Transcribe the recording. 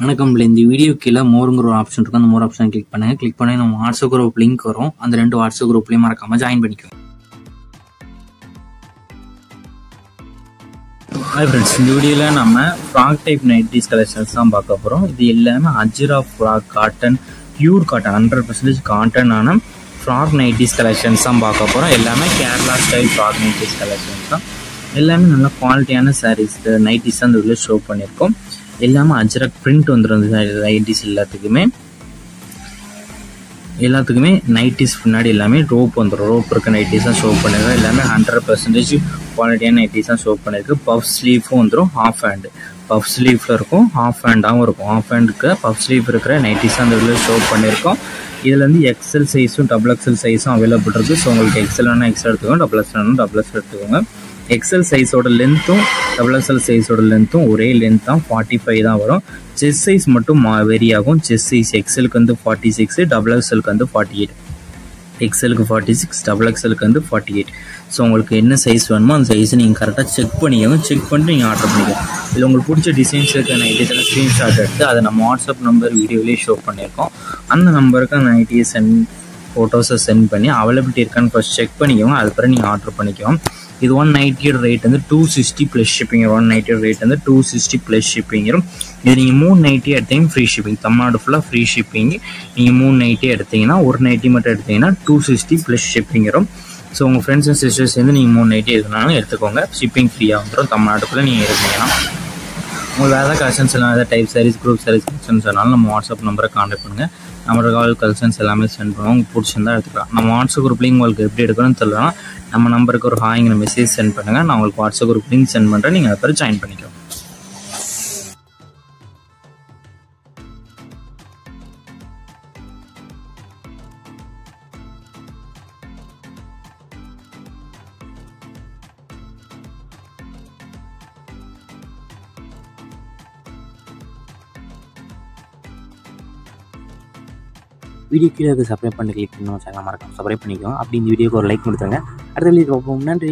வணக்கம். இந்த வீடியோ கீழே மோருங்கிற ஒரு ஆப்ஷன் இருக்கும். அந்த மோர் ஆப்ஷன் கிளிக் பண்ணுங்க. கிளிக் பண்ணி நம்ம வாட்ஸ்அப் குரூப் லிங்க் வரும். அந்த 2 வாட்ஸ்அப் குரூப்லையும் மறக்காம ஜாயின் பண்ணிக்கோங்க. ஹாய் ஃப்ரெண்ட்ஸ், இந்த வீடியோவில் நம்ம ஃப்ராக் டைப் நைட்டிஸ் கலெக்ஷன்ஸ் தான் பார்க்க போகிறோம். இது எல்லாமே அஜ்ரா ஃப்ராக் காட்டன், பியூர் காட்டன், 100% காட்டனான ஃப்ராக் நைட்டிஸ் கலெக்ஷன்ஸ் தான் பார்க்க போகிறோம். எல்லாமே Kerala style frock nighties collections தான். எல்லாமே நல்ல குவாலிட்டியான சாரீஸ் நைட்டிஸ் தான் இந்த வீடியோ ஷோ பண்ணியிருக்கோம். எல்லாமே அஜ்ரக் பிரிண்ட் வந்துடும். நைட்டிஸ் எல்லாத்துக்குமே நைட்டிஸ் பின்னாடி எல்லாமே ரோப் வந்துடும். ரோப் இருக்க நைட்டிஸ் தான் ஷோ பண்ணியிருக்கோம். எல்லாமே 100% குவாலிட்டியான நைட்டிஸ் தான் ஷோ பண்ணியிருக்கு. பஃப் ஸ்லீஃபும் வந்துடும். ஹாஃப் ஹேண்டு பஃப் ஸ்லீஃபில் இருக்கும், ஹாஃப் ஹேண்டாகவும் இருக்கும். ஹாஃப் ஹேண்டுக்கு பஃப் ஸ்லீவ் இருக்கிற நைட்டிஸ் தான் அந்த வீடியோ ஷோ பண்ணியிருக்கோம். இதில் வந்து எக்ஸல் சைஸும் டபுள் எக்ஸல் சைஸும் அவைலபிள் இருக்குது. ஸோ உங்களுக்கு எக்ஸல் வேணால் எக்ஸல் எடுத்துக்கோங்க, டபுள் எக்ஸல் வேணும் டபுள் எக்ஸல் எடுத்துக்கோங்க. எக்ஸல் சைஸோட லென்த்தும் டபுள் எக்ஸல் சைஸோட லென்த்தும் ஒரே லென்த் தான், 45 தான் வரும். செஸ்ட் சைஸ் மட்டும் வெரி ஆகும். செஸ்ட் சைஸ் எக்ஸலுக்கு வந்து 46, டபுள் எக்ஸலுக்கு வந்து 48. எக்ஸலுக்கு 46, டபுள் எக்ஸலுக்கு வந்து 48. ஸோ உங்களுக்கு என்ன சைஸ் வேணுமோ அந்த சைஸை நீங்கள் கரெக்டாக செக் பண்ணிக்கோங்க. செக் பண்ணிட்டு நீங்கள் ஆர்டர் பண்ணிக்கோங்க. இதில் உங்களுக்கு பிடிச்ச டிசைன்ஸ் இருக்க நைட்டிஸெல்லாம் ஸ்க்ரீன்ஷாட் எடுத்து அதை நம்ம வாட்ஸ்அப் நம்பர் வீடியோலேயே ஷோ பண்ணியிருக்கோம். அந்த நம்பருக்கு அந்த நைட்டியை ஃபோட்டோஸை சென்ட் பண்ணி அவைலபிலிட்டி இருக்கான்னு ஃபஸ்ட் செக் பண்ணிக்கோங்க. அதுக்கப்புறம் நீங்கள் ஆர்டர் பண்ணிக்கோங்க. இது 190 ரேட் வந்து 260 ப்ளஸ் ஷிப்பிங். 190 ரேட் வந்து 260 ப்ளஸ் ஷிப்பிங் வரும். இது நீங்கள் 3 நைட்டி எடுத்தீங்க ஃப்ரீ ஷிப்பிங். தமிழ்நாடு ஃபுல்லாக ஃப்ரீ ஷிப்பிங். நீங்கள் 3 நைட்டி எடுத்தீங்கன்னா, ஒரு நைட்டி மட்டும் எடுத்தீங்கன்னா 260 ப்ளஸ் ஷிப்பிங் வரும். ஸோ உங்கள் ஃப்ரெண்ட்ஸ் அண்ட் சிஸ்டர்ஸ் சேர்ந்து நீங்கள் 3 நைட்டி எடுக்கனாலும் எடுத்துக்கோங்க. ஷிப்பிங் ஃப்ரீயாக வந்துடும். தமிழ்நாட்டுக்குள்ளே நீங்கள் எடுத்தீங்கன்னா உங்களுக்கு வேறு ஏதாவது கலெக்ஷன்ஸ் எல்லாம் ஏதாவது type saris, group saris collections வேணாலும் நம்ம வாட்ஸ்அப் நம்பரை கான்டாக்ட் பண்ணுங்கள். நம்ம கால் கலெக்ஷன்ஸ் எல்லாமே சென்ட் பண்ணுவோம். உங்களுக்கு பிடிச்சிருந்தா எடுத்துக்கலாம். நம்ம வாட்ஸ்அப் குரூப் லிங்க் உங்களுக்கு எப்படி எடுக்கணும்னு தெரியலனா நம்ம நம்பருக்கு ஒரு ஹாய்ங்கிற மெசேஜ் சென்ட் பண்ணுங்கள். நான் உங்களுக்கு வாட்ஸ்அப் குரூப் லிங்க் சென்ட் பண்ணுறேன். நீங்கள் அதை பேர் ஜாயின் பண்ணிக்கோங்க. வீடியோ கீழே சப்ஸ்கிரைப் பண்ணி கிளிக் பண்ணி சேனல் மறக்காம சப்ஸ்கிரைப் பண்ணிக்கோங்க. அப்படி இந்த வீடியோக்கு ஒரு லைக் கொடுத்துருங்க. அடுத்த வீடியோ பார்ப்போம். நன்றி.